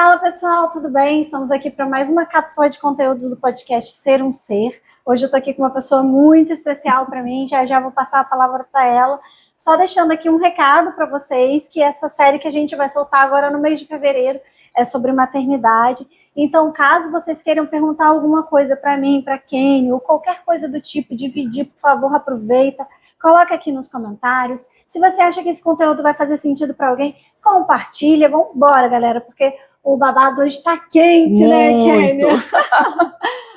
Fala pessoal, tudo bem? Estamos aqui para mais uma cápsula de conteúdos do podcast Ser um Ser. Hoje eu estou aqui com uma pessoa muito especial para mim, já vou passar a palavra para ela. Só deixando aqui um recado para vocês, que essa série que a gente vai soltar agora no mês de fevereiro é sobre maternidade. Então, caso vocês queiram perguntar alguma coisa para mim, para Kenny, ou qualquer coisa do tipo, dividir, por favor, aproveita, coloca aqui nos comentários. Se você acha que esse conteúdo vai fazer sentido para alguém, compartilha. Vamos embora, galera, porque o babado hoje está quente, muito, né, Kenny?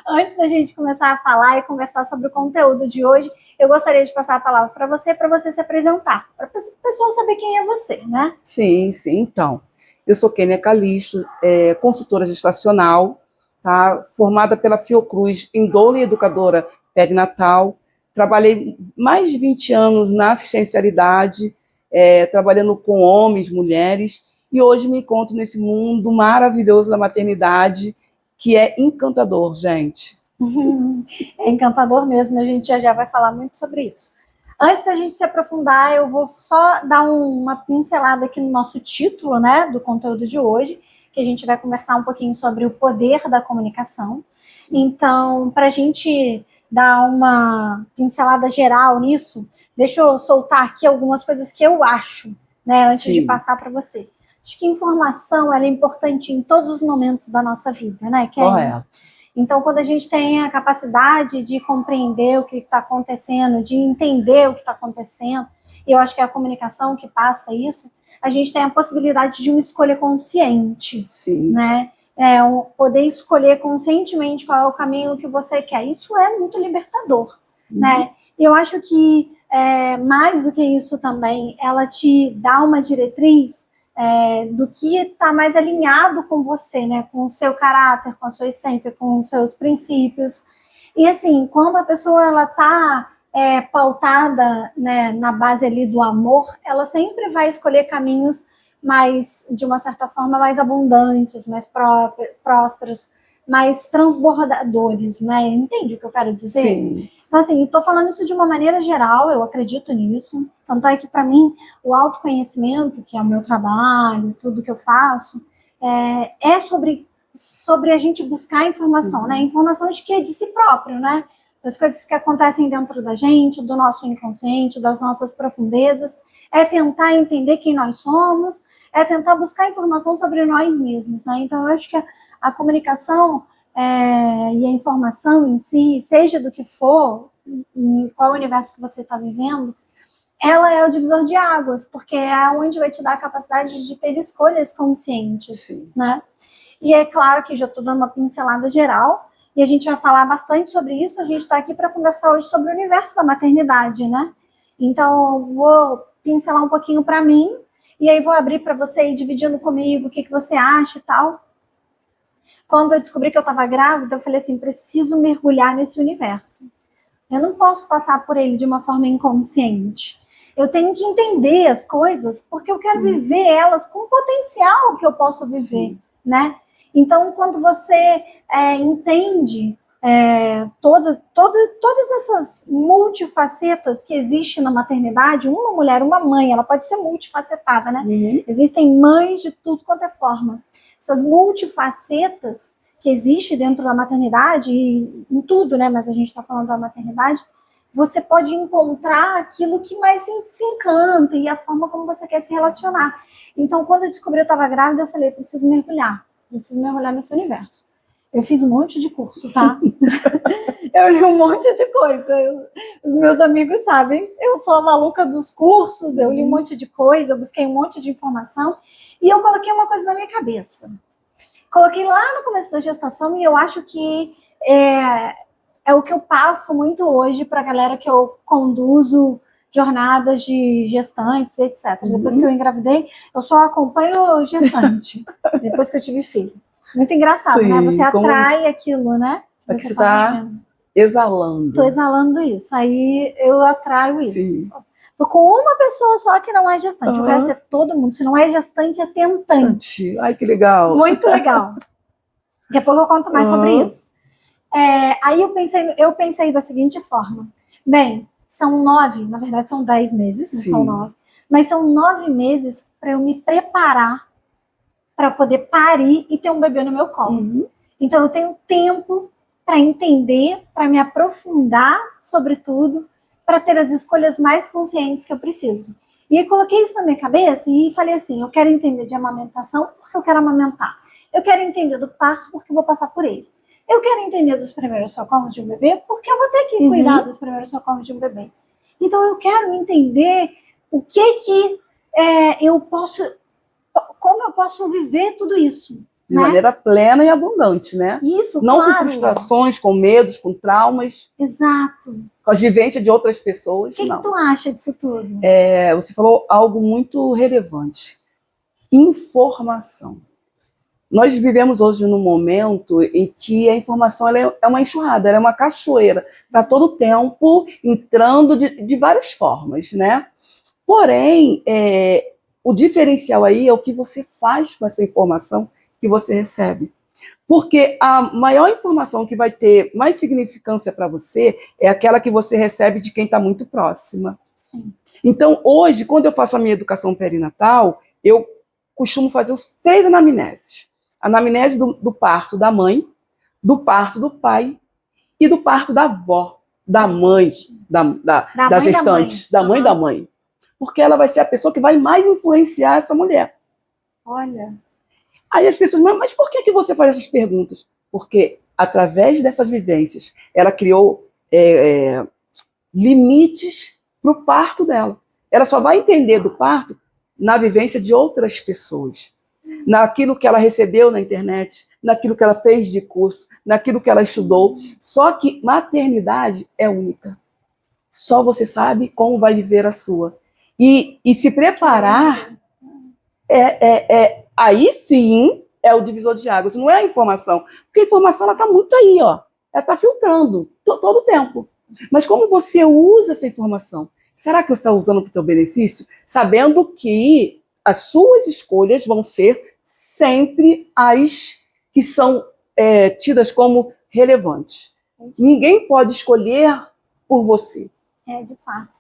Antes da gente começar a falar e conversar sobre o conteúdo de hoje, eu gostaria de passar a palavra para você se apresentar, para o pessoal saber quem é você, né? Sim. Então, eu sou Kênia Calixto, consultora gestacional, tá? Formada pela Fiocruz em doula e educadora perinatal. Trabalhei mais de 20 anos na assistencialidade, trabalhando com homens, mulheres, e hoje me encontro nesse mundo maravilhoso da maternidade, que é encantador, gente. É encantador mesmo, a gente já vai falar muito sobre isso. Antes da gente se aprofundar, eu vou só dar uma pincelada aqui no nosso título, né, do conteúdo de hoje, que a gente vai conversar um pouquinho sobre o poder da comunicação. Então, para a gente dar uma pincelada geral nisso, deixa eu soltar aqui algumas coisas que eu acho, né, antes de passar para você. Acho que informação ela é importante em todos os momentos da nossa vida, né, Kenny? Correto. Então, quando a gente tem a capacidade de compreender o que está acontecendo, de entender o que está acontecendo, e eu acho que é a comunicação que passa isso, a gente tem a possibilidade de uma escolha consciente, Sim. né? Poder escolher conscientemente qual é o caminho que você quer. Isso é muito libertador, né? E eu acho que, mais do que isso também, ela te dá uma diretriz do que está mais alinhado com você, né? Com o seu caráter, com a sua essência, com os seus princípios. E assim, quando a pessoa ela está pautada, né, na base ali do amor, ela sempre vai escolher caminhos mais, de uma certa forma, mais abundantes, mais prósperos, mais transbordadores, né? Entende o que eu quero dizer? Sim. Então, assim, estou falando isso de uma maneira geral, eu acredito nisso. Tanto é que, para mim, o autoconhecimento, que é o meu trabalho, tudo que eu faço, é sobre a gente buscar informação, né? Informação de quê? De si próprio, né? Das coisas que acontecem dentro da gente, do nosso inconsciente, das nossas profundezas. É tentar entender quem nós somos, é tentar buscar informação sobre nós mesmos, né? Então, eu acho que a comunicação e a informação em si, seja do que for, em qual universo que você está vivendo, ela é o divisor de águas, porque é onde vai te dar a capacidade de ter escolhas conscientes, né? E é claro que já estou dando uma pincelada geral, e a gente vai falar bastante sobre isso, a gente está aqui para conversar hoje sobre o universo da maternidade, né? Então, eu vou pincelar um pouquinho para mim, e aí vou abrir para você ir dividindo comigo o que você acha e tal. Quando eu descobri que eu estava grávida, eu falei assim, preciso mergulhar nesse universo. Eu não posso passar por ele de uma forma inconsciente. Eu tenho que entender as coisas, porque eu quero viver elas com o potencial que eu posso viver, né? Então, quando você entende todas essas multifacetas que existem na maternidade, uma mulher, uma mãe, ela pode ser multifacetada, né? Existem mães de tudo quanto é forma. Essas multifacetas que existem dentro da maternidade, e em tudo, né? Mas a gente está falando da maternidade, você pode encontrar aquilo que mais se encanta e a forma como você quer se relacionar. Então, quando eu descobri que eu estava grávida, eu falei, preciso mergulhar nesse universo. Eu fiz um monte de curso, tá? Eu li um monte de coisa. Os meus amigos sabem, eu sou a maluca dos cursos, eu li um monte de coisa, eu busquei um monte de informação e eu coloquei uma coisa na minha cabeça. Coloquei lá no começo da gestação e eu acho que é o que eu passo muito hoje para a galera que eu conduzo jornadas de gestantes, etc. Depois que eu engravidei, eu só acompanho gestante, depois que eu tive filho. Muito engraçado, né? Você atrai aquilo, né? É que você está exalando. Estou exalando isso, aí eu atraio isso. Tô com uma pessoa só que não é gestante, o resto é todo mundo. Se não é gestante, é tentante. Ai, que legal. Muito legal. Daqui a pouco eu conto mais sobre isso. Aí eu pensei da seguinte forma. Bem, são 9, na verdade são 10 meses, não são 9. Mas são 9 meses para eu me preparar para poder parir e ter um bebê no meu colo. Então eu tenho tempo para entender, para me aprofundar sobre tudo, para ter as escolhas mais conscientes que eu preciso. E aí coloquei isso na minha cabeça e falei assim, eu quero entender de amamentação porque eu quero amamentar. Eu quero entender do parto porque eu vou passar por ele. Eu quero entender dos primeiros socorros de um bebê porque eu vou ter que cuidar dos primeiros socorros de um bebê. Então eu quero entender o que eu posso, como eu posso viver tudo isso. De maneira plena e abundante, né? Isso, não claro. Com frustrações, com medos, com traumas. Exato. Com as vivências de outras pessoas, não. O que tu acha disso tudo? Você falou algo muito relevante. Informação. Nós vivemos hoje num momento em que a informação ela é uma enxurrada, ela é uma cachoeira. Está todo o tempo entrando de várias formas, né? Porém, o diferencial aí é o que você faz com essa informação que você recebe. Porque a maior informação que vai ter mais significância para você é aquela que você recebe de quem está muito próxima. Sim. Então, hoje, quando eu faço a minha educação perinatal, eu costumo fazer os 3 anamneses. A anamnese do parto da mãe, do parto do pai e do parto da avó, da mãe, da gestante, da mãe da mãe. Porque ela vai ser a pessoa que vai mais influenciar essa mulher. Olha. Aí as pessoas, mas por que você faz essas perguntas? Porque, através dessas vivências, ela criou limites para o parto dela. Ela só vai entender do parto na vivência de outras pessoas. Naquilo que ela recebeu na internet, naquilo que ela fez de curso, naquilo que ela estudou. Só que maternidade é única. Só você sabe como vai viver a sua. E se preparar aí sim é o divisor de águas, não é a informação. Porque a informação ela está muito aí, ó. Ela está filtrando todo o tempo. Mas como você usa essa informação? Será que você está usando para o seu benefício? Sabendo que as suas escolhas vão ser sempre as que são tidas como relevantes. Ninguém pode escolher por você. De fato.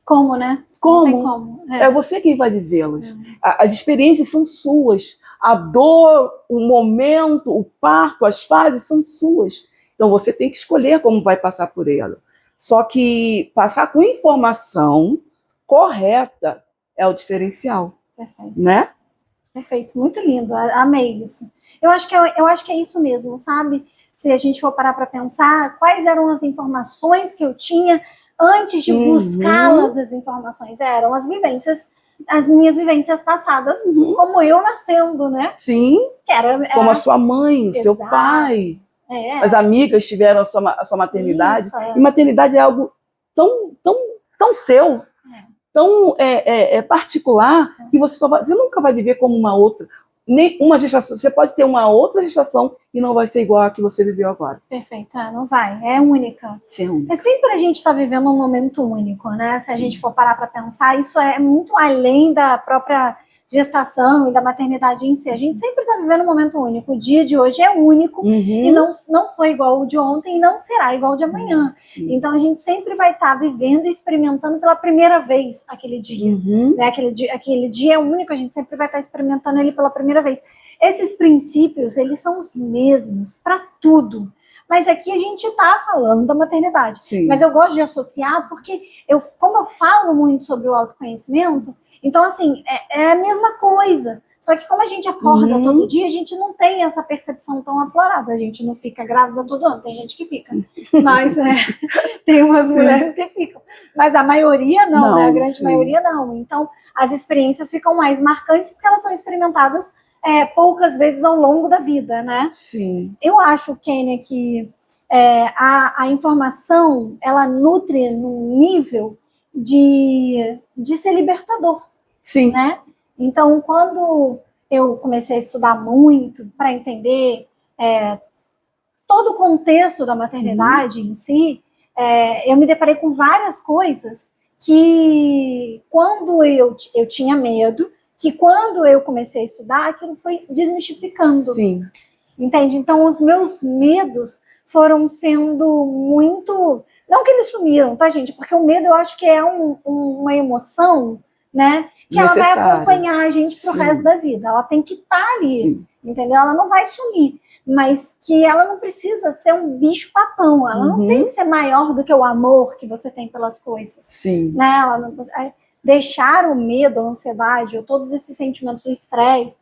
Como, né? Como? Não tem como. É você quem vai vivê-las. As experiências são suas. A dor, o momento, o parto, as fases são suas. Então você tem que escolher como vai passar por ela. Só que passar com informação correta é o diferencial. Perfeito. Né? Perfeito, muito lindo. Amei isso. Eu acho que é isso mesmo, sabe? Se a gente for parar para pensar, quais eram as informações que eu tinha antes de buscá-las, as informações eram as vivências, as minhas vivências passadas, como eu nascendo, né? Sim, como a sua mãe, o seu pai, as amigas tiveram a sua maternidade. Isso, E maternidade é algo tão seu, tão particular, que você nunca vai viver como uma outra. Nem uma gestação, você pode ter uma outra gestação e não vai ser igual a que você viveu agora. Perfeito, não vai, é única. Sim. Sempre a gente está vivendo um momento único, né? Se a gente for parar para pensar, isso é muito além da própria gestação e da maternidade em si. A gente sempre está vivendo um momento único. O dia de hoje é único e não foi igual o de ontem e não será igual o de amanhã. Então a gente sempre vai estar vivendo e experimentando pela primeira vez aquele dia. Né? Aquele dia é único, a gente sempre vai estar experimentando ele pela primeira vez. Esses princípios, eles são os mesmos para tudo. Mas aqui a gente está falando da maternidade. Mas eu gosto de associar porque, como eu falo muito sobre o autoconhecimento, então, assim, é a mesma coisa. Só que como a gente acorda todo dia, a gente não tem essa percepção tão aflorada. A gente não fica grávida todo ano. Tem gente que fica. Mas tem umas mulheres que ficam. Mas a maioria não, né? A grande maioria não. Então, as experiências ficam mais marcantes porque elas são experimentadas poucas vezes ao longo da vida, né? Sim. Eu acho, Kênia, que a informação, ela nutre num nível de ser libertador. Sim. Né? Então, quando eu comecei a estudar muito para entender todo o contexto da maternidade em si, eu me deparei com várias coisas que, quando eu tinha medo, que quando eu comecei a estudar, aquilo foi desmistificando. Sim. Entende? Então, os meus medos foram sendo muito... Não que eles sumiram, tá, gente? Porque o medo, eu acho que é uma emoção né? Que ela vai Necessária. acompanhar a gente pro Sim. resto da vida. Ela tem que estar ali, Sim. entendeu? Ela não vai sumir, mas que ela não precisa ser um bicho papão. Ela não tem que ser maior do que o amor que você tem pelas coisas, Sim. né? Ela não, deixar o medo, a ansiedade, ou todos esses sentimentos, o estresse,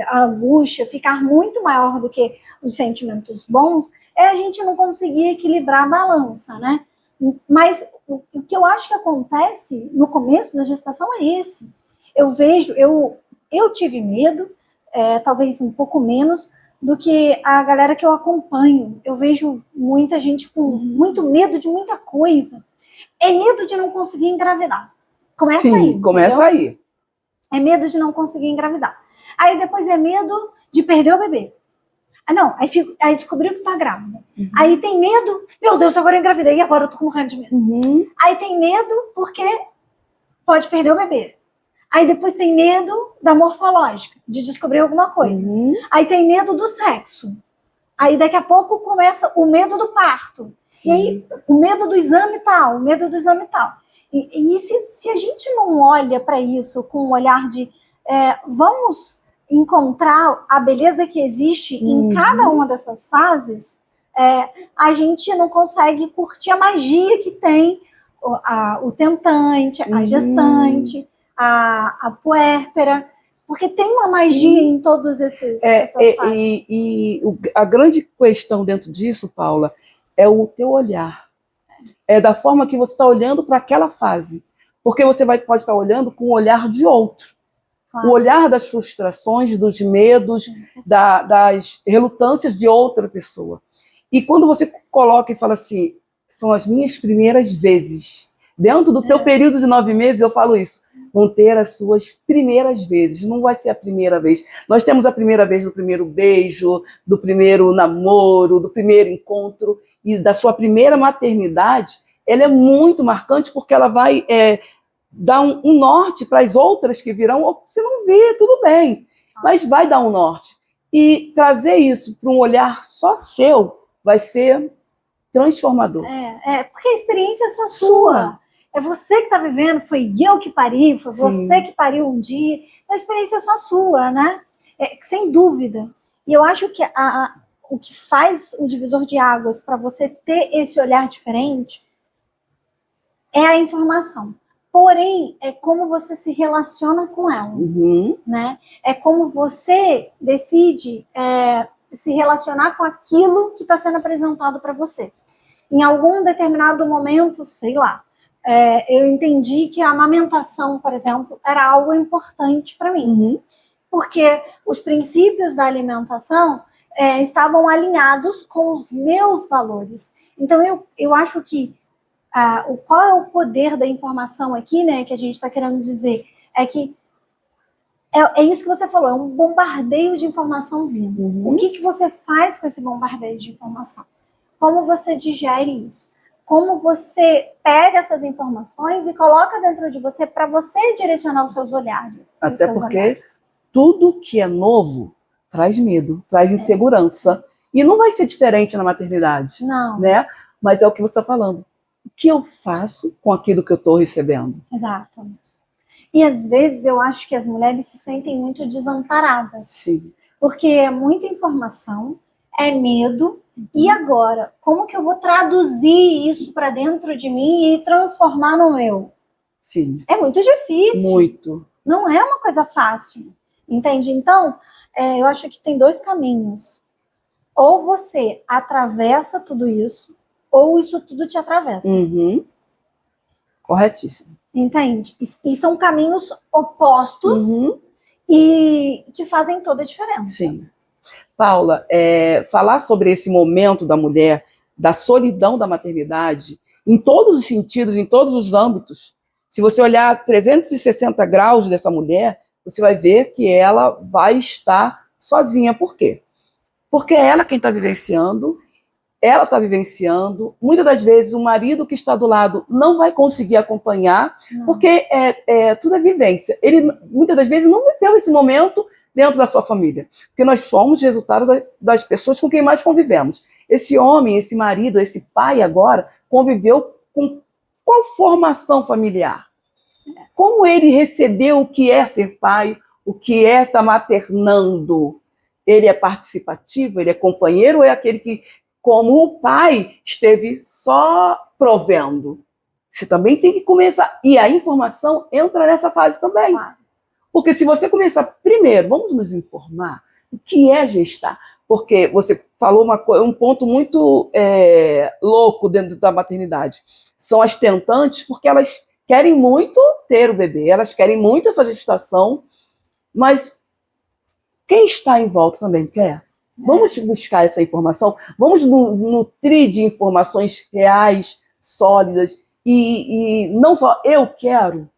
a angústia, ficar muito maior do que os sentimentos bons, é a gente não conseguir equilibrar a balança, né? Mas o que eu acho que acontece no começo da gestação é esse. Eu vejo, eu tive medo, talvez um pouco menos do que a galera que eu acompanho. Eu vejo muita gente com muito medo de muita coisa. É medo de não conseguir engravidar. Começa Sim, aí. começa entendeu? aí. É medo de não conseguir engravidar. Aí depois é medo de perder o bebê. Não, aí descobriu que tá grávida. Aí tem medo, meu Deus, agora eu engravidei e agora eu tô morrendo de medo. Aí tem medo porque pode perder o bebê. Aí depois tem medo da morfológica, de descobrir alguma coisa. Aí tem medo do sexo. Aí daqui a pouco começa o medo do parto. Sim. E aí o medo do exame tal, o medo do exame tal. E se a gente não olha para isso com um olhar de vamos encontrar a beleza que existe em cada uma dessas fases, a gente não consegue curtir a magia que tem o tentante, a gestante, a puérpera, porque tem uma magia em todas essas fases. E a grande questão dentro disso, Paula, é o teu olhar. É da forma que você está olhando para aquela fase. Porque você pode estar olhando com o olhar de outro. Claro. O olhar das frustrações, dos medos, das relutâncias de outra pessoa. E quando você coloca e fala assim, são as minhas primeiras vezes. Dentro do teu período de 9 meses, eu falo isso. Vão ter as suas primeiras vezes. Não vai ser a primeira vez. Nós temos a primeira vez do primeiro beijo, do primeiro namoro, do primeiro encontro. E da sua primeira maternidade, ela é muito marcante porque ela vai dar um norte para as outras que virão, ou se não vir, tudo bem, mas vai dar um norte. E trazer isso para um olhar só seu vai ser transformador. Porque a experiência é só sua. É você que está vivendo, foi eu que pari, foi você que pariu um dia. A experiência é só sua, né? Sem dúvida. E eu acho que o que faz o divisor de águas para você ter esse olhar diferente é a informação. Porém, é como você se relaciona com ela. Né? É como você decide se relacionar com aquilo que está sendo apresentado para você. Em algum determinado momento, sei lá, eu entendi que a amamentação, por exemplo, era algo importante para mim. Porque os princípios da alimentação estavam alinhados com os meus valores. Então, eu acho que qual é o poder da informação aqui, né, que a gente está querendo dizer? É que é isso que você falou, é um bombardeio de informação vindo. O que você faz com esse bombardeio de informação? Como você digere isso? Como você pega essas informações e coloca dentro de você para você direcionar os seus olhares. Até porque tudo que é novo traz medo, traz insegurança. E não vai ser diferente na maternidade. Não. Né? Mas é o que você está falando. O que eu faço com aquilo que eu estou recebendo? Exato. E às vezes eu acho que as mulheres se sentem muito desamparadas. Sim. Porque é muita informação, é medo. E agora, como que eu vou traduzir isso para dentro de mim e transformar no meu? Sim. É muito difícil. Muito. Não é uma coisa fácil. Entende? Então, eu acho que tem 2 caminhos. Ou você atravessa tudo isso, ou isso tudo te atravessa. Corretíssimo. Entende? E são caminhos opostos e que fazem toda a diferença. Sim. Paula, falar sobre esse momento da mulher, da solidão da maternidade, em todos os sentidos, em todos os âmbitos, se você olhar 360 graus dessa mulher, você vai ver que ela vai estar sozinha. Por quê? Porque é ela quem está vivenciando, ela está vivenciando. Muitas das vezes o marido que está do lado não vai conseguir acompanhar, porque tudo é vivência. Ele, muitas das vezes, não viveu esse momento dentro da sua família, porque nós somos resultado das pessoas com quem mais convivemos. Esse homem, esse marido, esse pai agora, conviveu com qual formação familiar? Como ele recebeu o que é ser pai, o que é estar maternando? Ele é participativo, ele é companheiro ou é aquele que, como o pai, esteve só provendo? Você também tem que começar. E a informação entra nessa fase também. Claro. Porque se você começar primeiro, vamos nos informar o que é gestar. Porque você falou um ponto muito louco dentro da maternidade. São as tentantes porque elas querem muito ter o bebê, elas querem muito essa gestação, mas quem está em volta também quer. Vamos buscar essa informação, vamos nutrir de informações reais, sólidas, e não só eu quero.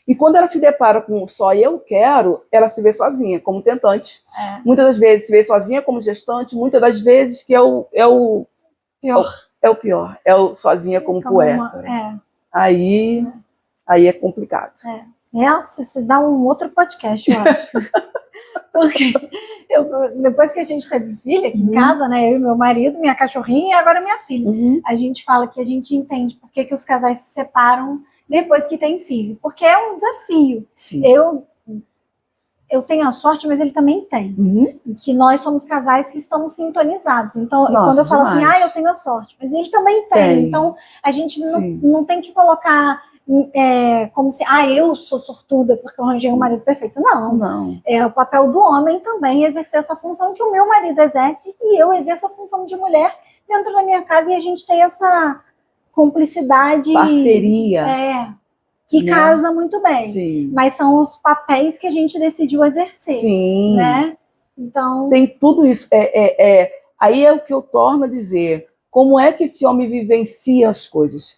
E quando ela se depara com só eu quero, ela se vê sozinha, como tentante. Muitas das vezes se vê sozinha como gestante, muitas das vezes que é o pior, sozinha como puérpera. Aí é complicado. Nossa, se dá um outro podcast, eu acho. Porque depois que a gente teve filha aqui em casa, né? Eu e meu marido, minha cachorrinha e agora minha filha. A gente fala que a gente entende por que os casais se separam depois que tem filho. Porque é um desafio. Sim. Eu tenho a sorte, mas ele também tem. Que nós somos casais que estamos sintonizados. Então, quando eu falo assim, eu tenho a sorte, mas ele também tem. Então, a gente não tem que colocar como se, eu sou sortuda porque eu arranjei um marido perfeito. Não. É o papel do homem também exercer essa função que o meu marido exerce e eu exerço a função de mulher dentro da minha casa e a gente tem essa cumplicidade. Parceria. Que casa muito bem. Sim. Mas são os papéis que a gente decidiu exercer. Sim. Né? Então... Tem tudo isso. Aí é o que eu torno a dizer. Como é que esse homem vivencia as coisas?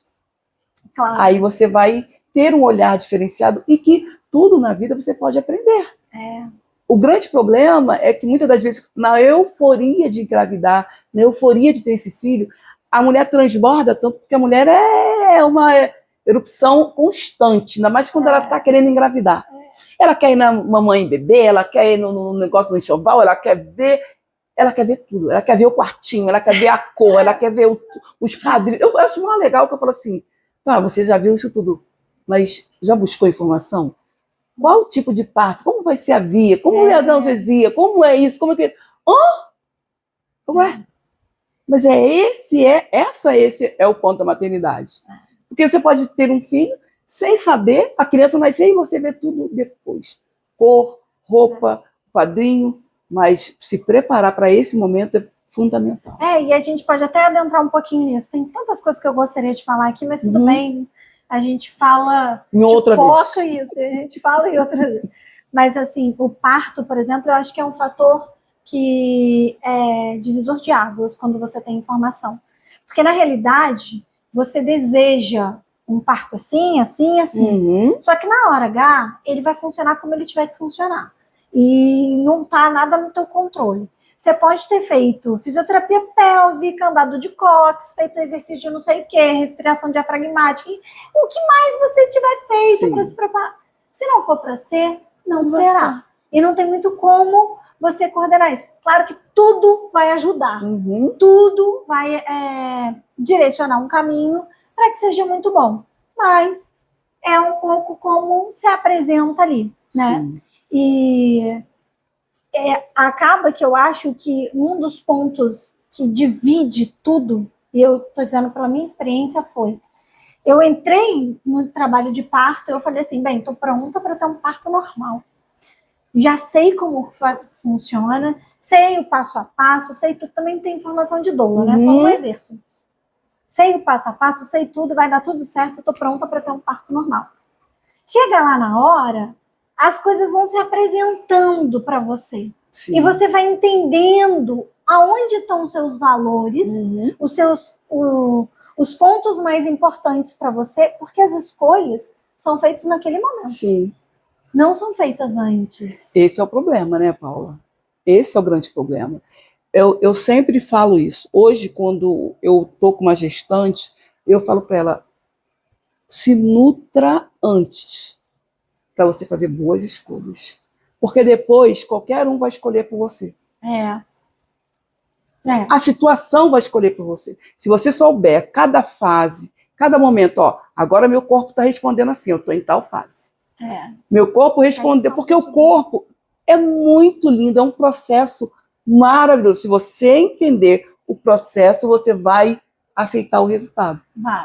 Claro. Aí você vai ter um olhar diferenciado e que tudo na vida você pode aprender. O grande problema é que muitas das vezes, na euforia de engravidar, na euforia de ter esse filho, a mulher transborda tanto porque a mulher é uma erupção constante, ainda mais quando ela está querendo engravidar. Ela quer ir na mamãe e bebê, ela quer ir no negócio do enxoval, ela quer ver tudo. Ela quer ver o quartinho, ela quer ver a cor, ela quer ver os padrinhos. Eu acho mais legal que eu falo assim, você já viu isso tudo, mas já buscou informação? Qual o tipo de parto? Como vai ser a via? Como é a analgesia? Como é isso? Como é que... Ué? Mas esse é o ponto da maternidade. Porque você pode ter um filho sem saber, a criança nascer e você vê tudo depois. Cor, roupa, padrinho, mas se preparar para esse momento é fundamental. E a gente pode até adentrar um pouquinho nisso. Tem tantas coisas que eu gostaria de falar aqui, mas tudo bem. A gente fala, em outra foca vez. Isso, a gente fala em outra vez. Mas assim, o parto, por exemplo, eu acho que é um fator que é divisor de águas quando você tem informação. Porque na realidade, você deseja um parto assim, assim, assim. Só que na hora H, ele vai funcionar como ele tiver que funcionar. E não tá nada no teu controle. Você pode ter feito fisioterapia pélvica, andado de cox, feito exercício de não sei o quê, respiração diafragmática, o que mais você tiver feito para se preparar. Se não for para ser, não será. E não tem muito como você coordenar isso. Claro que tudo vai ajudar. Tudo vai direcionar um caminho para que seja muito bom. Mas é um pouco como se apresenta ali, né? Sim. E... acaba que eu acho que um dos pontos que divide tudo, e eu estou dizendo pela minha experiência, foi: eu entrei no trabalho de parto, eu falei assim, estou pronta para ter um parto normal. Já sei como funciona, sei o passo a passo, sei tudo, também tem informação de doula, né? Só não exerço. Sei o passo a passo, sei tudo, vai dar tudo certo, estou pronta para ter um parto normal. Chega lá na hora, as coisas vão se apresentando para você. Sim. E você vai entendendo aonde estão os seus valores, os pontos mais importantes para você, porque as escolhas são feitas naquele momento. Sim. Não são feitas antes. Esse é o problema, né, Paula? Esse é o grande problema. Eu sempre falo isso. Hoje, quando eu estou com uma gestante, eu falo para ela, se nutra antes, para você fazer boas escolhas. Porque depois, qualquer um vai escolher por você. A situação vai escolher por você. Se você souber cada fase, Cada momento, ó, agora meu corpo está respondendo assim, eu estou em tal fase. Meu corpo respondeu, porque o corpo é muito lindo, é um processo maravilhoso. Se você entender o processo, você vai aceitar o resultado.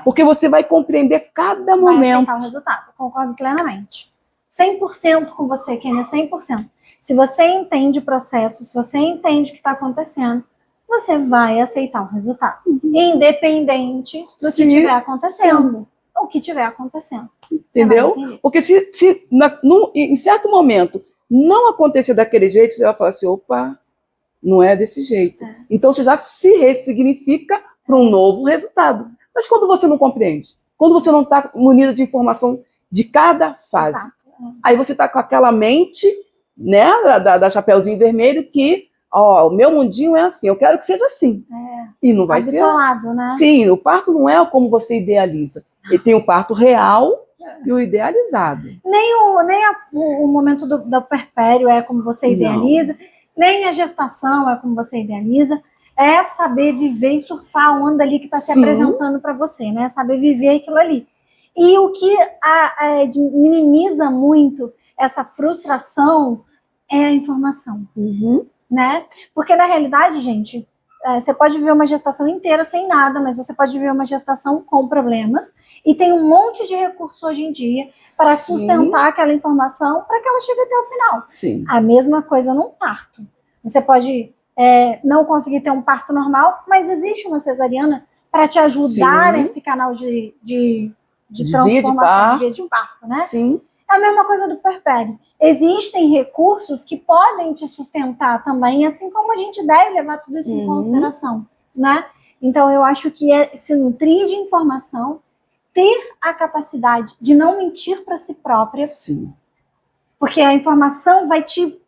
Porque você vai compreender cada momento. Vai aceitar o resultado, concordo plenamente. 100% com você, Kênia, 100%. Se você entende o processo, se você entende o que está acontecendo, você vai aceitar o resultado. Independente do que estiver acontecendo. O que estiver acontecendo. Entendeu? Porque se em certo momento não acontecer daquele jeito, você vai falar assim, opa, não é desse jeito. Então você já se ressignifica para um novo resultado. Mas quando você não compreende, quando você não está munido de informação de cada fase, aí você está com aquela mente, né, da Chapeuzinho Vermelho que, ó, o meu mundinho é assim, eu quero que seja assim. E não vai ser. Né? Sim, o parto não é como você idealiza. Ele tem o parto real e o idealizado. Nem o momento do puerpério é como você idealiza, nem a gestação é como você idealiza. É saber viver e surfar a onda ali que está se apresentando para você, né? Saber viver aquilo ali. E o que minimiza muito essa frustração é a informação, né? Porque na realidade, gente, você pode viver uma gestação inteira sem nada, mas você pode viver uma gestação com problemas e tem um monte de recurso hoje em dia para sustentar aquela informação para que ela chegue até o final. A mesma coisa num parto. Você pode não conseguir ter um parto normal, mas existe uma cesariana para te ajudar nesse canal de transformação, de via de parto, né? É a mesma coisa do puerpério. Existem recursos que podem te sustentar também, assim como a gente deve levar tudo isso em consideração, né? Então, eu acho que é se nutrir de informação, ter a capacidade de não mentir para si própria, porque a informação vai te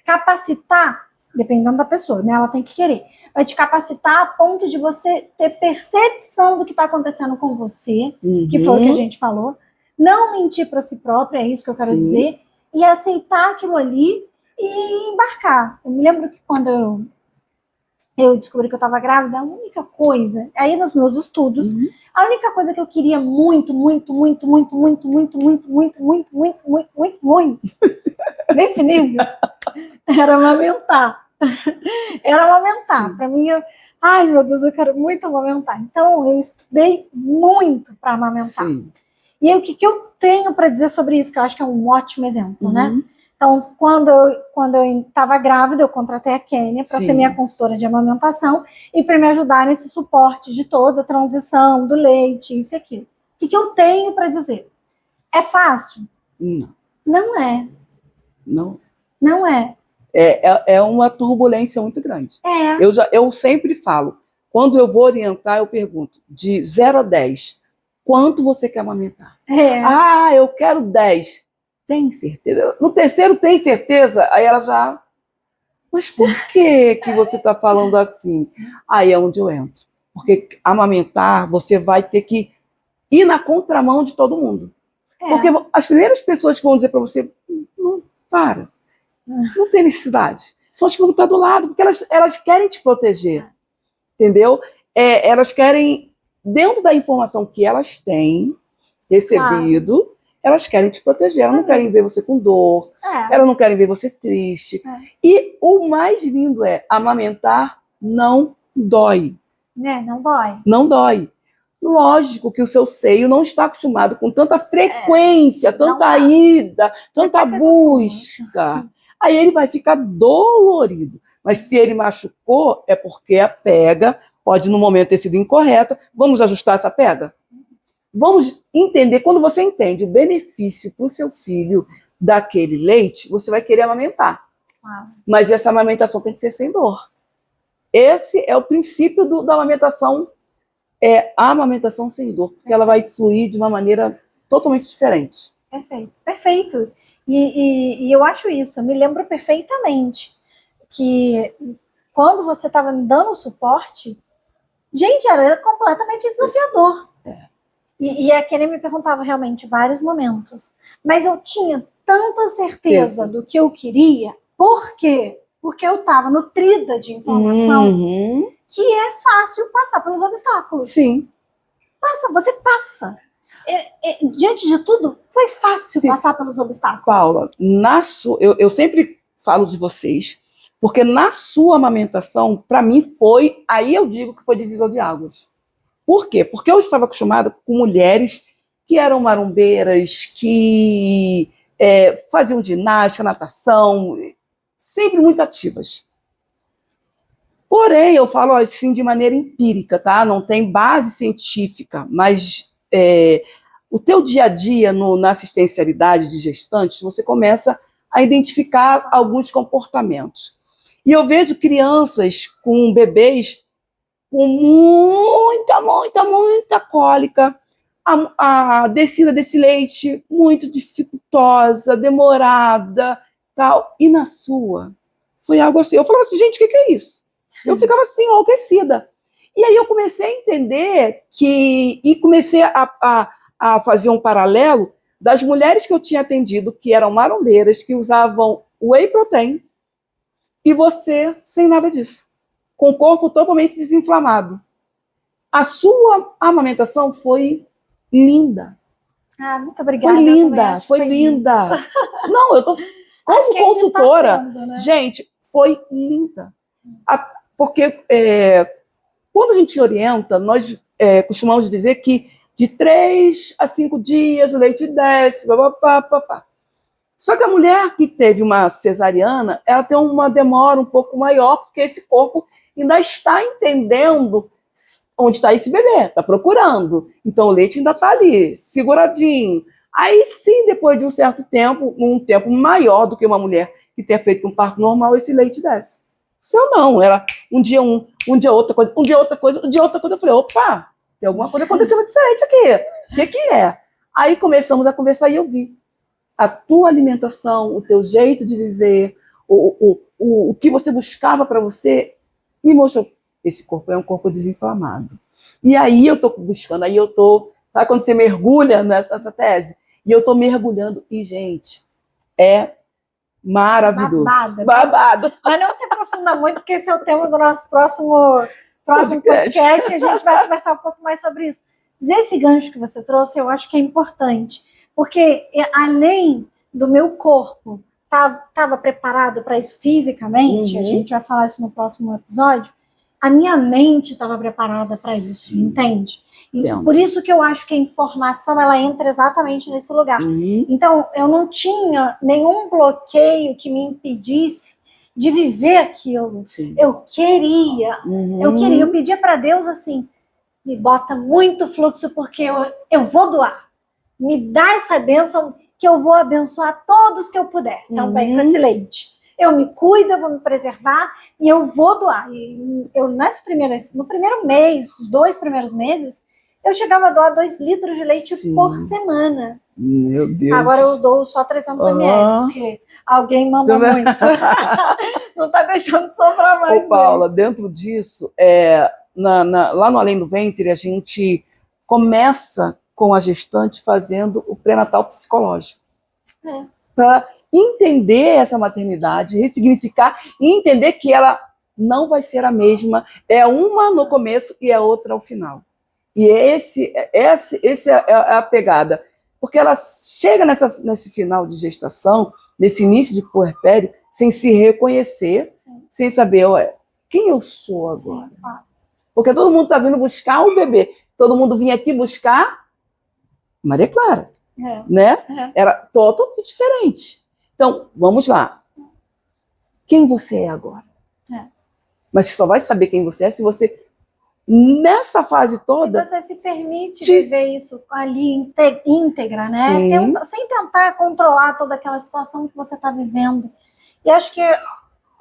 capacitar, dependendo da pessoa, né? Ela tem que querer. Vai te capacitar a ponto de você ter percepção do que está acontecendo com você, que foi o que a gente falou. Não mentir para si própria, é isso que eu quero dizer, e aceitar aquilo ali e embarcar. Eu me lembro que quando eu descobri que eu estava grávida, a única coisa, aí nos meus estudos, a única coisa que eu queria muito, nesse nível, era amamentar. Para mim, ai meu Deus, eu quero muito amamentar. Então, eu estudei muito para amamentar. E aí, o que eu tenho para dizer sobre isso, que eu acho que é um ótimo exemplo, né? Então, quando eu estava grávida, eu contratei a Kênia para ser minha consultora de amamentação e para me ajudar nesse suporte de toda a transição do leite, isso e aquilo. O que eu tenho para dizer? É fácil? Não. Não é. Não é. É uma turbulência muito grande. Eu sempre falo, quando eu vou orientar, eu pergunto, de 0 a 10, quanto você quer amamentar? Ah, eu quero 10. Tem certeza? No terceiro, tem certeza? Aí ela já... Mas por que você está falando assim? Aí é onde eu entro. Porque amamentar, você vai ter que ir na contramão de todo mundo. Porque as primeiras pessoas que vão dizer para você, não, para. Não tem necessidade. São as que vão estar do lado, porque elas querem te proteger. Entendeu? Elas querem, dentro da informação que elas têm recebido, elas querem te proteger. Elas não querem ver você com dor, elas não querem ver você triste. E o mais lindo amamentar não dói. Não dói. Não dói. Lógico que o seu seio não está acostumado com tanta frequência, tanta ida, tanta busca. Aí ele vai ficar dolorido. Mas se ele machucou, é porque a pega pode, no momento, ter sido incorreta. Vamos ajustar essa pega? Vamos entender. Quando você entende o benefício para o seu filho daquele leite, você vai querer amamentar. Mas essa amamentação tem que ser sem dor. Esse é o princípio da amamentação, a amamentação sem dor, porque ela vai fluir de uma maneira totalmente diferente. Perfeito. E eu acho isso, eu me lembro perfeitamente que quando você estava me dando o suporte, gente, era completamente desafiador. E a Kênia me perguntava realmente vários momentos, mas eu tinha tanta certeza do que eu queria. Por quê? Porque eu estava nutrida de informação que é fácil passar pelos obstáculos. Sim. Você passa. Diante de tudo, foi fácil passar pelos obstáculos. Paula, eu sempre falo de vocês, porque na sua amamentação, para mim foi, aí eu digo que foi divisor de águas. Por quê? Porque eu estava acostumada com mulheres que eram marombeiras, que faziam ginástica, natação, sempre muito ativas. Porém, eu falo assim de maneira empírica, tá? Não tem base científica, mas o teu dia a dia na assistencialidade de gestantes, você começa a identificar alguns comportamentos. E eu vejo crianças com bebês com muita cólica, a descida desse leite muito dificultosa, demorada, tal. E na sua, foi algo assim. Eu falava assim, gente, o que é isso? Eu ficava assim, enlouquecida. E aí eu comecei a entender e comecei a fazer um paralelo das mulheres que eu tinha atendido, que eram marombeiras, que usavam whey protein, e você sem nada disso, com o corpo totalmente desinflamado. A sua amamentação foi linda. Muito obrigada. Foi linda. Não, eu tô como consultora, né? Gente, foi linda. Porque quando a gente orienta, nós costumamos dizer que de 3 a 5 dias o leite desce, papapá. Só que a mulher que teve uma cesariana, ela tem uma demora um pouco maior, porque esse corpo ainda está entendendo onde está esse bebê, está procurando. Então o leite ainda está ali, seguradinho. Aí sim, depois de um certo tempo, um tempo maior do que uma mulher que tenha feito um parto normal, esse leite desce. O seu não, era um dia outra coisa, um dia outra coisa. Eu falei, opa, tem alguma coisa acontecendo diferente aqui. O que é? Aí começamos a conversar e eu vi a tua alimentação, o teu jeito de viver, o que você buscava para você, me mostrou, esse corpo é um corpo desinflamado. E aí eu estou buscando, sabe quando você mergulha nessa tese? E eu estou mergulhando, e gente, é maravilhoso. Babado. Mas não se aprofunda muito, porque esse é o tema do nosso próximo podcast, e a gente vai conversar um pouco mais sobre isso. Mas esse gancho que você trouxe, eu acho que é importante, porque além do meu corpo estava preparado para isso fisicamente, a gente vai falar isso no próximo episódio, a minha mente estava preparada para isso, entende? E por isso que eu acho que a informação ela entra exatamente nesse lugar. Então, eu não tinha nenhum bloqueio que me impedisse de viver aquilo. Eu queria, eu pedia para Deus assim, me bota muito fluxo porque eu vou doar. Me dá essa bênção que eu vou abençoar todos que eu puder também com esse leite. Eu me cuido, eu vou me preservar e eu vou doar. E eu, no primeiro mês, os 2 primeiros meses, eu chegava a doar 2 litros de leite por semana. Meu Deus. Agora eu dou só 300 ml, porque alguém mama muito. Não tá deixando de sobrar mais. Ô, Paula, dentro disso, lá no Além do Ventre, a gente começa com a gestante fazendo o pré-natal psicológico. Para entender essa maternidade, ressignificar e entender que ela não vai ser a mesma, é uma no começo e é outra ao final. E esse é a pegada, porque ela chega nesse final de gestação, nesse início de puerpério, sem se reconhecer, sem saber, quem eu sou agora? Porque todo mundo está vindo buscar o bebê, todo mundo vinha aqui buscar Maria Clara, né? Era totalmente diferente. Então, vamos lá. Quem você é agora? Mas você só vai saber quem você é se você, nessa fase toda... Se você se permite viver isso ali íntegra, né? Sem tentar controlar toda aquela situação que você está vivendo. E acho que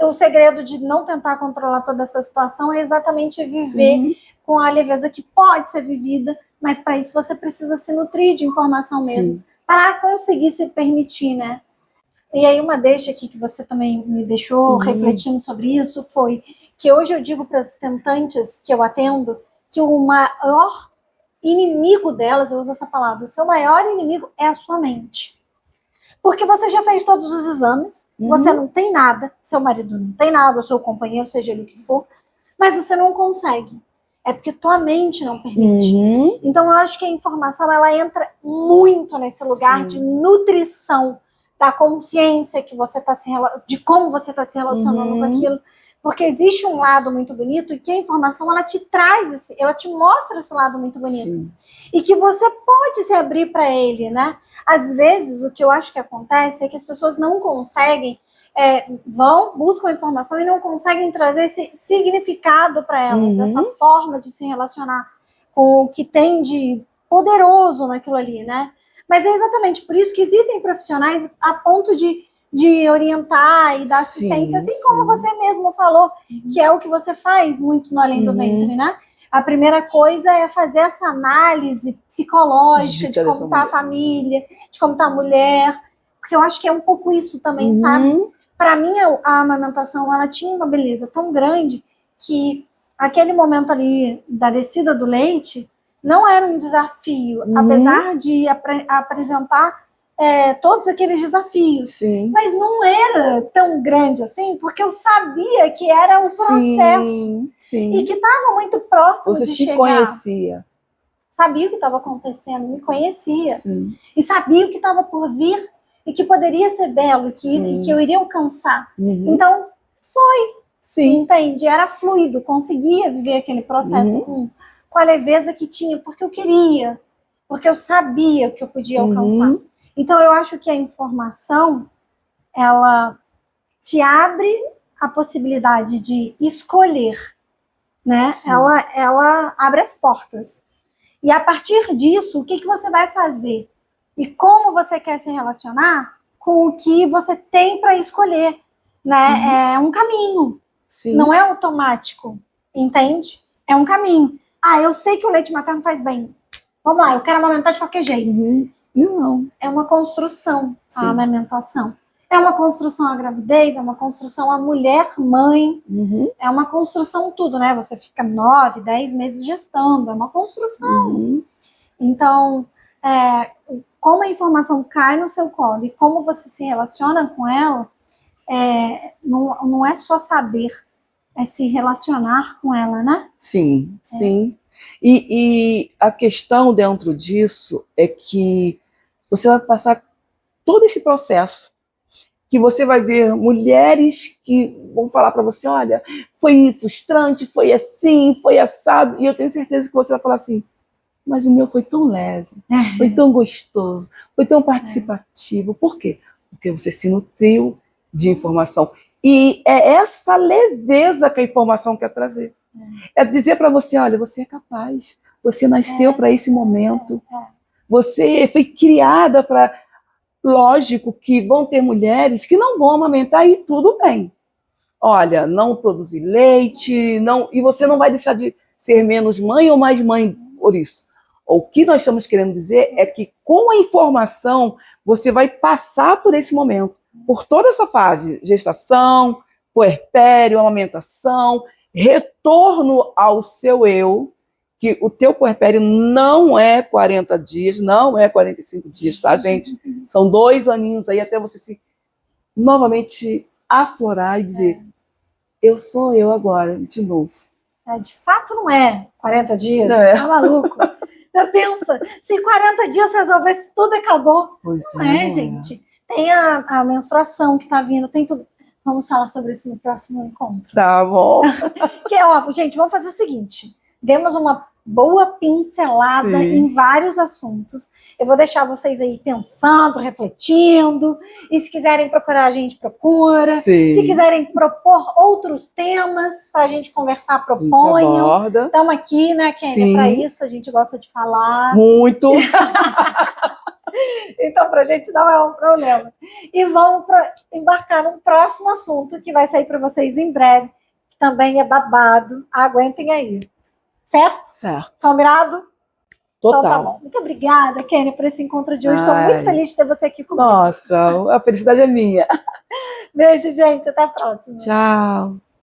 o segredo de não tentar controlar toda essa situação é exatamente viver com a leveza que pode ser vivida, mas para isso você precisa se nutrir de informação mesmo, para conseguir se permitir, né? E aí uma deixa aqui que você também me deixou refletindo sobre isso foi que hoje eu digo para as tentantes que eu atendo que o maior inimigo delas, eu uso essa palavra, o seu maior inimigo é a sua mente. Porque você já fez todos os exames, você não tem nada, seu marido não tem nada, o seu companheiro, seja ele o que for, mas você não consegue. é porque tua mente não permite. Então, eu acho que a informação, ela entra muito nesse lugar de nutrição da consciência que você tá de como você está se relacionando com aquilo. Porque existe um lado muito bonito e que a informação, ela te traz, ela te mostra esse lado muito bonito. Sim. E que você pode se abrir para ele, né? Às vezes, o que eu acho que acontece é que as pessoas não conseguem, buscam a informação e não conseguem trazer esse significado para elas, essa forma de se relacionar com o que tem de poderoso naquilo ali, né? Mas é exatamente por isso que existem profissionais a ponto de orientar e dar assistência, assim como você mesmo falou, que é o que você faz muito no Além do Ventre, né? A primeira coisa é fazer essa análise psicológica de como está a família, de como está a mulher, porque eu acho que é um pouco isso também, sabe? Para mim, a amamentação, ela tinha uma beleza tão grande que aquele momento ali da descida do leite não era um desafio, apesar de apresentar todos aqueles desafios. Sim. Mas não era tão grande assim, porque eu sabia que era o processo. Sim. E que estava muito próximo de chegar. Você se conhecia. Sabia o que estava acontecendo, me conhecia. Sim. E sabia o que estava por vir e que poderia ser belo, e que eu iria alcançar. Então, foi. Sim. Entende? Era fluido, conseguia viver aquele processo com a leveza que tinha, porque eu queria, porque eu sabia o que eu podia alcançar. Então, eu acho que a informação, ela te abre a possibilidade de escolher, né? Ela abre as portas. E a partir disso, o que você vai fazer? E como você quer se relacionar com o que você tem para escolher, né? É um caminho. Sim. Não é automático, entende? É um caminho. Eu sei que o leite materno faz bem. Vamos lá, eu quero amamentar de qualquer jeito. Não. É uma construção, a amamentação. É uma construção a gravidez, é uma construção a mulher mãe, é uma construção tudo, né? Você fica 9, 10 meses gestando, é uma construção. Então, como a informação cai no seu colo e como você se relaciona com ela, não é só saber, é se relacionar com ela, né? Sim. E a questão dentro disso é que você vai passar todo esse processo, que você vai ver mulheres que vão falar para você, olha, foi frustrante, foi assim, foi assado, e eu tenho certeza que você vai falar assim, mas o meu foi tão leve, foi tão gostoso, foi tão participativo. Por quê? Porque você se nutriu de informação. E é essa leveza que a informação quer trazer. É dizer para você, olha, você é capaz, você nasceu para esse momento, você foi criada para... Lógico que vão ter mulheres que não vão amamentar e tudo bem. Olha, não produzir leite, e você não vai deixar de ser menos mãe ou mais mãe por isso. O que nós estamos querendo dizer é que com a informação você vai passar por esse momento, por toda essa fase, gestação, puerpério, amamentação, retorno ao seu eu, que o teu puerpério não é 40 dias, não é 45 dias, tá, gente? São 2 aninhos aí até você se novamente aflorar e dizer, eu sou eu agora, de novo. De fato não é 40 dias, tá maluco? Você pensa, se em 40 dias resolvesse tudo, acabou. Não é, gente. Tem a menstruação que tá vindo, tem tudo. Vamos falar sobre isso no próximo encontro. Tá bom. Gente, vamos fazer o seguinte. Demos uma boa pincelada em vários assuntos. Eu vou deixar vocês aí pensando, refletindo. E se quiserem procurar a gente, procura. Se quiserem propor outros temas para a gente conversar, proponham. Estamos aqui, né, Kênia? Para isso, a gente gosta de falar. Muito. Então, para a gente não é um problema. E vamos embarcar num próximo assunto que vai sair para vocês em breve, que também é babado. Aguentem aí. Certo? Certo. Combinado? Total. Então tá bom. Muito obrigada, Kênia, por esse encontro de hoje. Estou muito feliz de ter você aqui comigo. Nossa, a felicidade é minha. Beijo, gente. Até a próxima. Tchau.